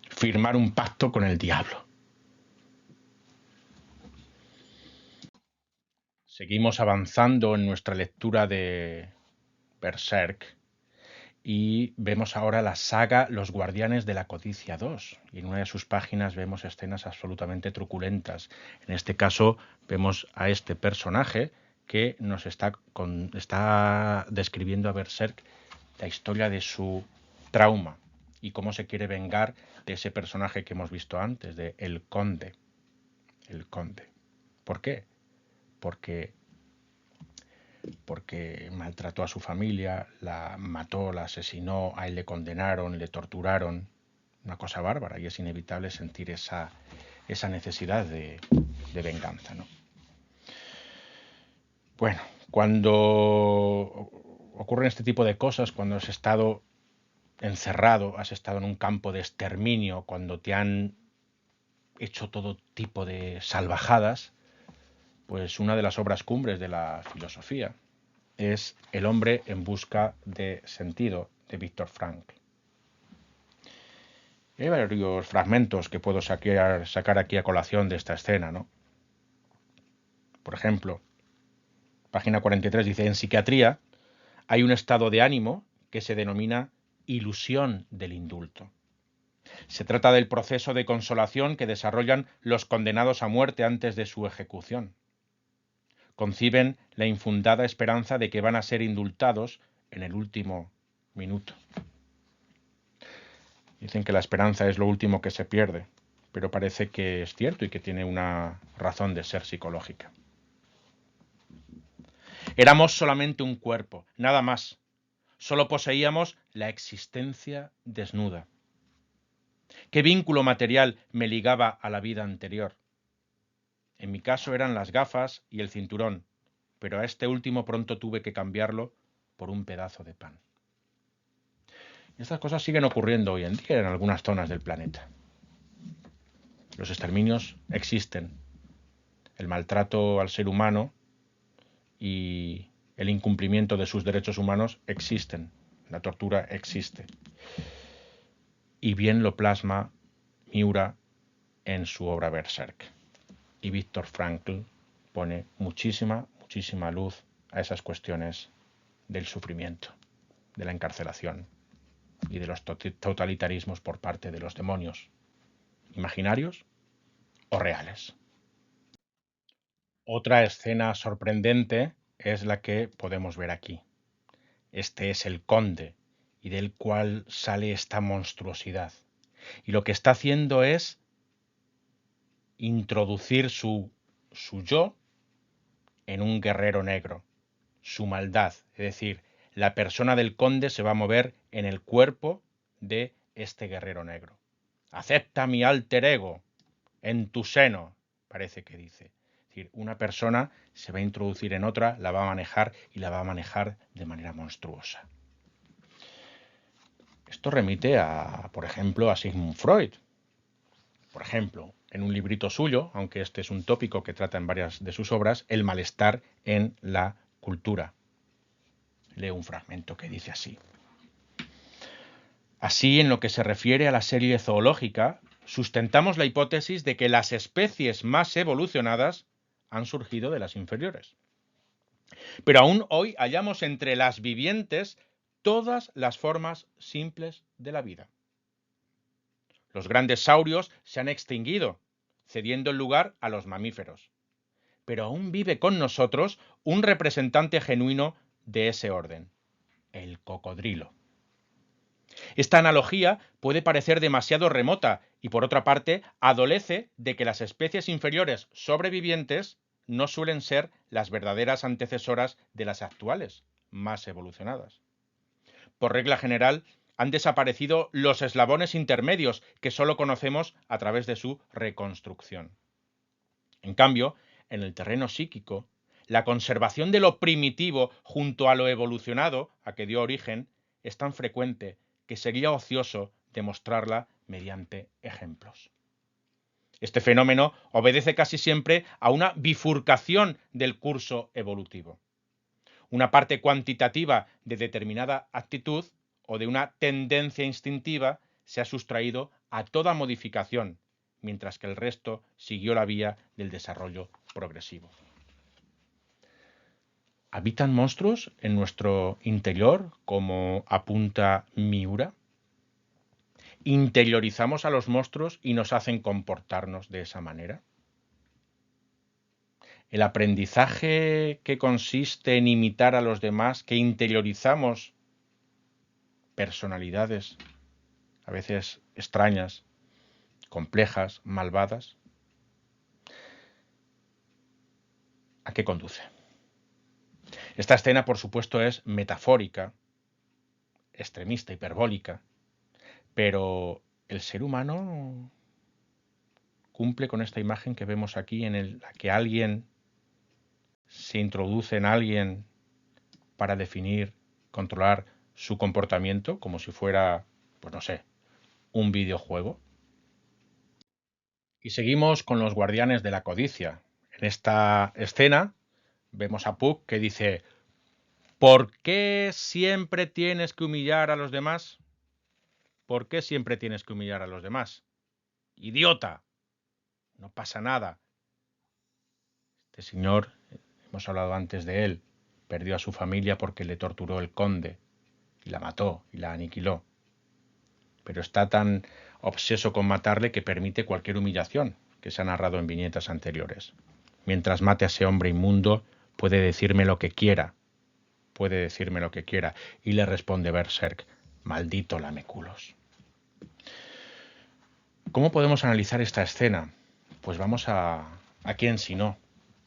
firmar un pacto con el diablo. Seguimos avanzando en nuestra lectura de Berserk y vemos ahora la saga Los Guardianes de la Codicia 2. Y en una de sus páginas vemos escenas absolutamente truculentas. En este caso vemos a este personaje que nos está describiendo a Berserk la historia de su trauma y cómo se quiere vengar de ese personaje que hemos visto antes, de El Conde. El Conde. ¿Por qué? Porque maltrató a su familia, la mató, la asesinó, a él le condenaron, le torturaron. Una cosa bárbara, y es inevitable sentir esa necesidad de venganza, ¿no? Bueno, cuando ocurren este tipo de cosas, cuando has estado encerrado, has estado en un campo de exterminio, cuando te han hecho todo tipo de salvajadas, pues una de las obras cumbres de la filosofía es El hombre en busca de sentido, de Viktor Frankl. Hay varios fragmentos que puedo sacar aquí a colación de esta escena, ¿no? Por ejemplo, página 43 dice: en psiquiatría hay un estado de ánimo que se denomina ilusión del indulto. Se trata del proceso de consolación que desarrollan los condenados a muerte antes de su ejecución. Conciben la infundada esperanza de que van a ser indultados en el último minuto. Dicen que la esperanza es lo último que se pierde, pero parece que es cierto y que tiene una razón de ser psicológica. Éramos solamente un cuerpo, nada más. Solo poseíamos la existencia desnuda. ¿Qué vínculo material me ligaba a la vida anterior? En mi caso eran las gafas y el cinturón, pero a este último pronto tuve que cambiarlo por un pedazo de pan. Y estas cosas siguen ocurriendo hoy en día en algunas zonas del planeta. Los exterminios existen. El maltrato al ser humano y el incumplimiento de sus derechos humanos existen. La tortura existe. y bien lo plasma Miura en su obra Berserk. Y Viktor Frankl pone muchísima luz a esas cuestiones del sufrimiento, de la encarcelación y de los totalitarismos por parte de los demonios, imaginarios o reales. Otra escena sorprendente es la que podemos ver aquí. Este es el conde, y del cual sale esta monstruosidad. Y lo que está haciendo es introducir su yo en un guerrero negro, su maldad. Es decir, la persona del conde se va a mover en el cuerpo de este guerrero negro. Acepta mi alter ego en tu seno, parece que dice. Es decir, una persona se va a introducir en otra, la va a manejar y la va a manejar de manera monstruosa. Esto remite a, por ejemplo, a Sigmund Freud. Por ejemplo, en un librito suyo, aunque este es un tópico que trata en varias de sus obras, el malestar en la cultura. Leo un fragmento que dice así. Así, en lo que se refiere a la serie zoológica, sustentamos la hipótesis de que las especies más evolucionadas han surgido de las inferiores. Pero aún hoy hallamos entre las vivientes todas las formas simples de la vida. Los grandes saurios se han extinguido, cediendo el lugar a los mamíferos. Pero aún vive con nosotros un representante genuino de ese orden, el cocodrilo. Esta analogía puede parecer demasiado remota y, por otra parte, adolece de que las especies inferiores sobrevivientes no suelen ser las verdaderas antecesoras de las actuales, más evolucionadas. Por regla general, han desaparecido los eslabones intermedios que solo conocemos a través de su reconstrucción. En cambio, en el terreno psíquico, la conservación de lo primitivo junto a lo evolucionado a que dio origen es tan frecuente que sería ocioso demostrarla mediante ejemplos. Este fenómeno obedece casi siempre a una bifurcación del curso evolutivo. Una parte cuantitativa de determinada actitud o de una tendencia instintiva se ha sustraído a toda modificación, mientras que el resto siguió la vía del desarrollo progresivo. ¿Habitan monstruos en nuestro interior, como apunta Miura? ¿Interiorizamos a los monstruos y nos hacen comportarnos de esa manera? El aprendizaje que consiste en imitar a los demás, que interiorizamos personalidades a veces extrañas, complejas, malvadas, ¿a qué conduce? Esta escena, por supuesto, es metafórica, extremista, hiperbólica, pero el ser humano cumple con esta imagen que vemos aquí en la que alguien se introduce en alguien para definir, controlar su comportamiento, como si fuera, pues no sé, un videojuego. Y seguimos con los guardianes de la codicia. En esta escena vemos a Puck que dice: ¿por qué siempre tienes que humillar a los demás? ¿Por qué siempre tienes que humillar a los demás? ¡Idiota! No pasa nada. Este señor, hemos hablado antes de él, perdió a su familia porque le torturó el conde, y la mató, y la aniquiló. Pero está tan obseso con matarle que permite cualquier humillación que se ha narrado en viñetas anteriores. Mientras mate a ese hombre inmundo, puede decirme lo que quiera. Puede decirme lo que quiera. Y le responde Berserk: maldito lameculos. ¿Cómo podemos analizar esta escena? Pues vamos a quién si no,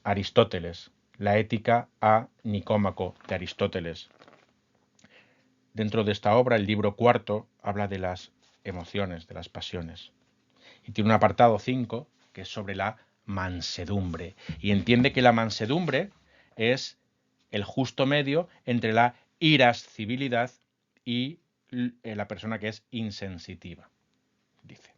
Aristóteles, la ética a Nicómaco de Aristóteles. Dentro de esta obra, el libro cuarto habla de las emociones, de las pasiones. Y tiene un apartado 5 que es sobre la mansedumbre. Y entiende que la mansedumbre es el justo medio entre la irascibilidad y la persona que es insensitiva, dice.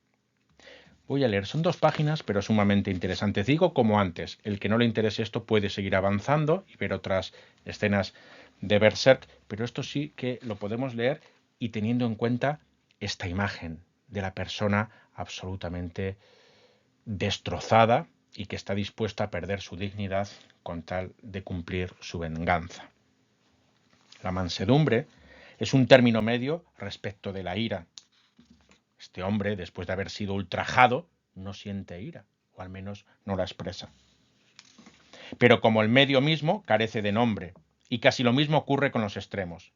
Voy a leer, son 2 páginas, pero sumamente interesantes. Digo, como antes, el que no le interese esto puede seguir avanzando y ver otras escenas de Berserk, pero esto sí que lo podemos leer y teniendo en cuenta esta imagen de la persona absolutamente destrozada y que está dispuesta a perder su dignidad con tal de cumplir su venganza. La mansedumbre es un término medio respecto de la ira. Este hombre, después de haber sido ultrajado, no siente ira, o al menos no la expresa. Pero como el medio mismo carece de nombre, y casi lo mismo ocurre con los extremos.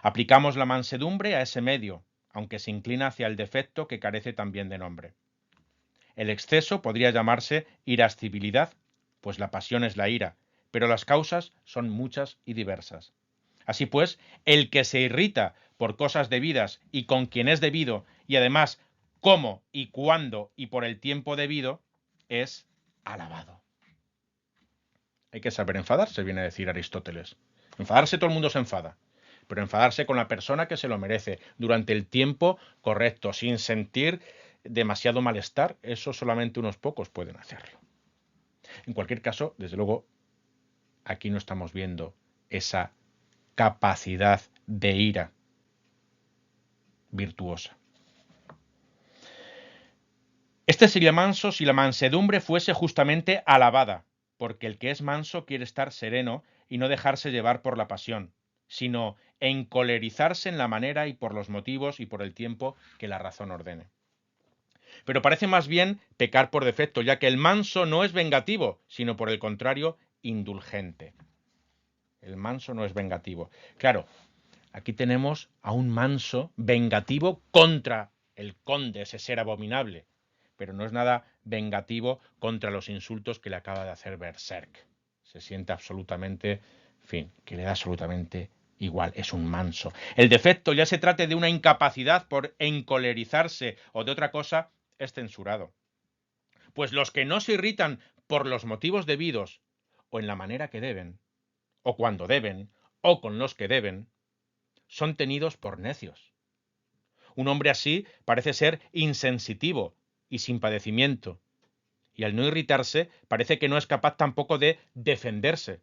Aplicamos la mansedumbre a ese medio, aunque se inclina hacia el defecto que carece también de nombre. El exceso podría llamarse irascibilidad, pues la pasión es la ira, pero las causas son muchas y diversas. Así pues, el que se irrita por cosas debidas y con quien es debido, y además cómo y cuándo y por el tiempo debido, es alabado. Hay que saber enfadarse, viene a decir Aristóteles. Enfadarse, todo el mundo se enfada, pero enfadarse con la persona que se lo merece, durante el tiempo correcto, sin sentir demasiado malestar, eso solamente unos pocos pueden hacerlo. En cualquier caso, desde luego, aquí no estamos viendo esa capacidad de ira virtuosa. Este sería manso si la mansedumbre fuese justamente alabada, porque el que es manso quiere estar sereno y no dejarse llevar por la pasión, sino encolerizarse en la manera y por los motivos y por el tiempo que la razón ordene. Pero parece más bien pecar por defecto, ya que el manso no es vengativo, sino por el contrario, indulgente. El manso no es vengativo. Claro, aquí tenemos a un manso vengativo contra el conde, ese ser abominable, pero no es nada vengativo contra los insultos que le acaba de hacer Berserk. Se siente absolutamente, en fin, que le da absolutamente igual, es un manso. El defecto, ya se trate de una incapacidad por encolerizarse o de otra cosa, es censurado. Pues los que no se irritan por los motivos debidos, o en la manera que deben, o cuando deben, o con los que deben, son tenidos por necios. Un hombre así parece ser insensitivo y sin padecimiento, y al no irritarse parece que no es capaz tampoco de defenderse,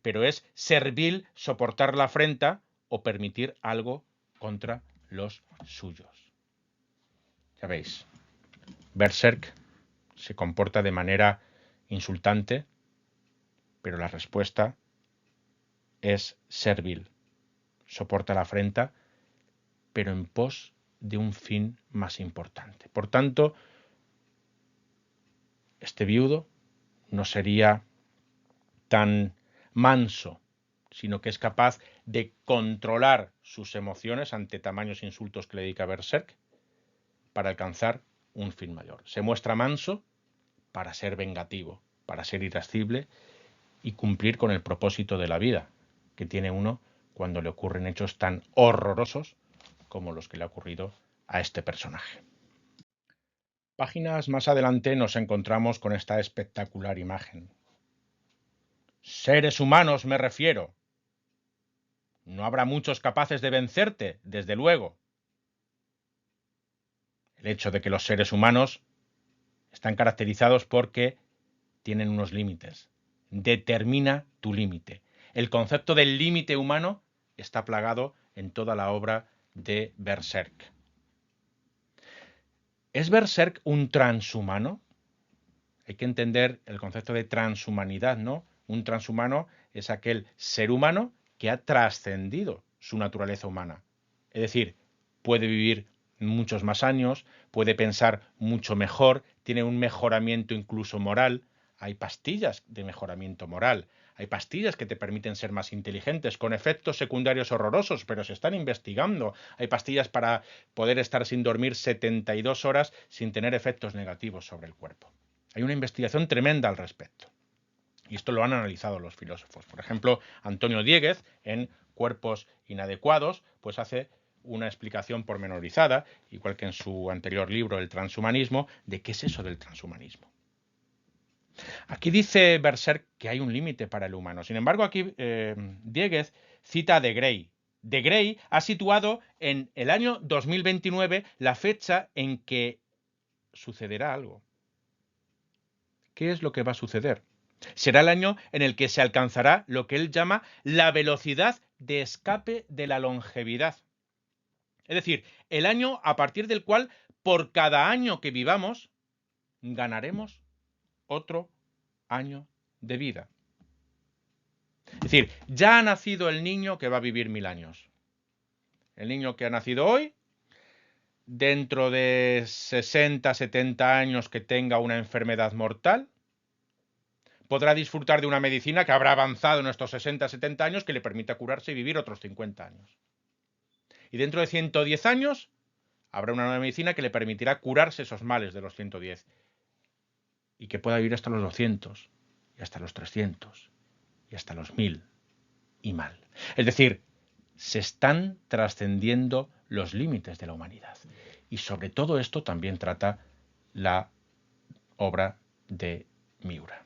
pero es servil soportar la afrenta o permitir algo contra los suyos. Ya veis, Berserk se comporta de manera insultante, pero la respuesta es servil. Soporta la afrenta, pero en pos de un fin más importante. Por tanto, este viudo no sería tan manso, sino que es capaz de controlar sus emociones ante tamaños insultos que le dedica Berserk para alcanzar un fin mayor. Se muestra manso para ser vengativo, para ser irascible y cumplir con el propósito de la vida que tiene uno cuando le ocurren hechos tan horrorosos como los que le ha ocurrido a este personaje. Páginas más adelante nos encontramos con esta espectacular imagen. Seres humanos me refiero. No habrá muchos capaces de vencerte, desde luego. El hecho de que los seres humanos están caracterizados porque tienen unos límites. Determina tu límite. El concepto del límite humano está plagado en toda la obra de Berserk. ¿Es Berserk un transhumano? Hay que entender el concepto de transhumanidad, ¿no? Un transhumano es aquel ser humano que ha trascendido su naturaleza humana. Es decir, puede vivir muchos más años, puede pensar mucho mejor, tiene un mejoramiento incluso moral. Hay pastillas de mejoramiento moral, hay pastillas que te permiten ser más inteligentes, con efectos secundarios horrorosos, pero se están investigando. Hay pastillas para poder estar sin dormir 72 horas sin tener efectos negativos sobre el cuerpo. Hay una investigación tremenda al respecto. Y esto lo han analizado los filósofos. Por ejemplo, Antonio Dieguez, en Cuerpos inadecuados, pues hace una explicación pormenorizada, igual que en su anterior libro, El transhumanismo, de qué es eso del transhumanismo. Aquí dice Berserk que hay un límite para el humano. Sin embargo, aquí Dieguez cita a De Grey. De Grey ha situado en el año 2029 la fecha en que sucederá algo. ¿Qué es lo que va a suceder? Será el año en el que se alcanzará lo que él llama la velocidad de escape de la longevidad. Es decir, el año a partir del cual, por cada año que vivamos, ganaremos otro año de vida. Es decir, ya ha nacido el niño que va a vivir 1000 años. El niño que ha nacido hoy, dentro de 60, 70 años que tenga una enfermedad mortal, podrá disfrutar de una medicina que habrá avanzado en estos 60, 70 años que le permita curarse y vivir otros 50 años. Y dentro de 110 años habrá una nueva medicina que le permitirá curarse esos males de los 110 y que pueda vivir hasta los 200 y hasta los 300 y hasta los 1000 y mal. Es decir, se están trascendiendo los límites de la humanidad. Y sobre todo esto también trata la obra de Miura.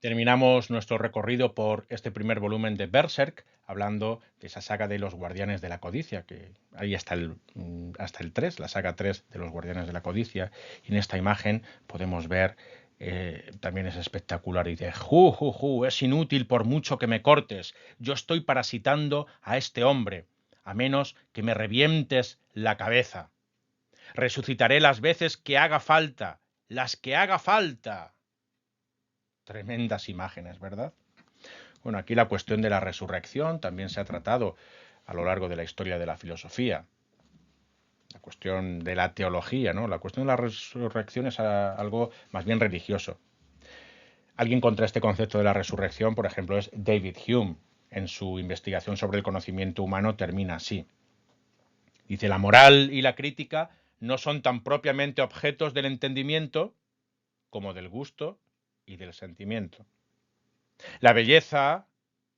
Terminamos nuestro recorrido por este primer volumen de Berserk, hablando de esa saga de los Guardianes de la Codicia, que hay hasta el 3, la saga 3 de los Guardianes de la Codicia. Y en esta imagen podemos ver, también es espectacular, y dice, es inútil por mucho que me cortes, yo estoy parasitando a este hombre, a menos que me revientes la cabeza. Resucitaré las veces que haga falta, las que haga falta. Tremendas imágenes, ¿verdad? Bueno, aquí la cuestión de la resurrección también se ha tratado a lo largo de la historia de la filosofía. La cuestión de la teología, ¿no? La cuestión de la resurrección es algo más bien religioso. Alguien contra este concepto de la resurrección, por ejemplo, es David Hume. En su investigación sobre el conocimiento humano termina así. Dice, la moral y la crítica no son tan propiamente objetos del entendimiento como del gusto y del sentimiento. La belleza,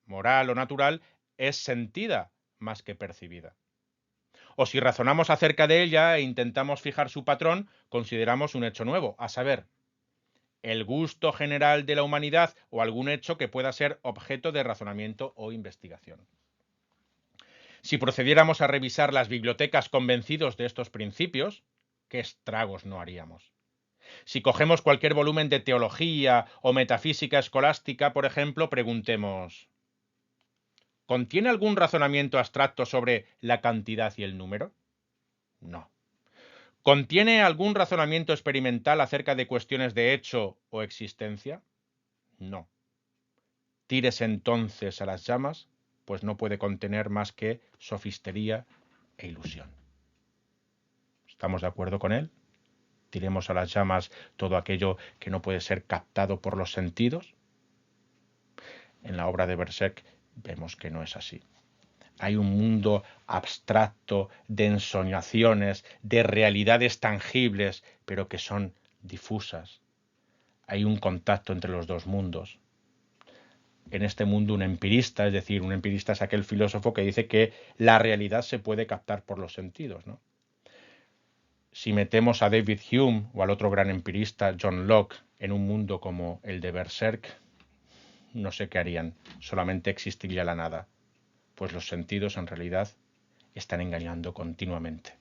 moral o natural, es sentida más que percibida. O si razonamos acerca de ella e intentamos fijar su patrón, consideramos un hecho nuevo, a saber, el gusto general de la humanidad o algún hecho que pueda ser objeto de razonamiento o investigación. Si procediéramos a revisar las bibliotecas convencidos de estos principios, ¿qué estragos no haríamos? Si cogemos cualquier volumen de teología o metafísica escolástica, por ejemplo, preguntemos, ¿contiene algún razonamiento abstracto sobre la cantidad y el número? No. ¿Contiene algún razonamiento experimental acerca de cuestiones de hecho o existencia? No. Tírese entonces a las llamas, pues no puede contener más que sofistería e ilusión. ¿Estamos de acuerdo con él? Tiremos a las llamas todo aquello que no puede ser captado por los sentidos. En la obra de Berserk vemos que no es así. Hay un mundo abstracto de ensoñaciones, de realidades tangibles, pero que son difusas. Hay un contacto entre los dos mundos. En este mundo un empirista, es decir, un empirista es aquel filósofo que dice que la realidad se puede captar por los sentidos, ¿no? Si metemos a David Hume o al otro gran empirista John Locke en un mundo como el de Berserk, no sé qué harían, solamente existiría la nada, pues los sentidos en realidad están engañando continuamente.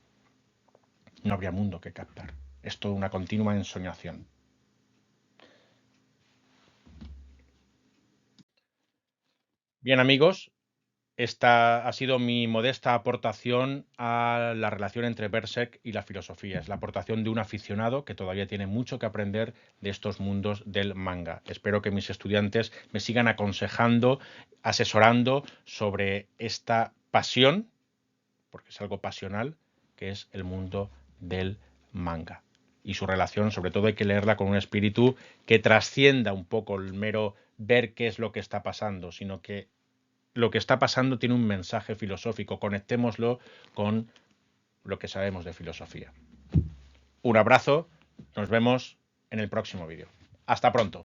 No habría mundo que captar, es toda una continua ensoñación. Bien, amigos, esta ha sido mi modesta aportación a la relación entre Berserk y la filosofía. Es la aportación de un aficionado que todavía tiene mucho que aprender de estos mundos del manga. Espero que mis estudiantes me sigan aconsejando, asesorando sobre esta pasión, porque es algo pasional, que es el mundo del manga. Y su relación, sobre todo, hay que leerla con un espíritu que trascienda un poco el mero ver qué es lo que está pasando, sino que lo que está pasando tiene un mensaje filosófico. Conectémoslo con lo que sabemos de filosofía. Un abrazo, nos vemos en el próximo vídeo. Hasta pronto.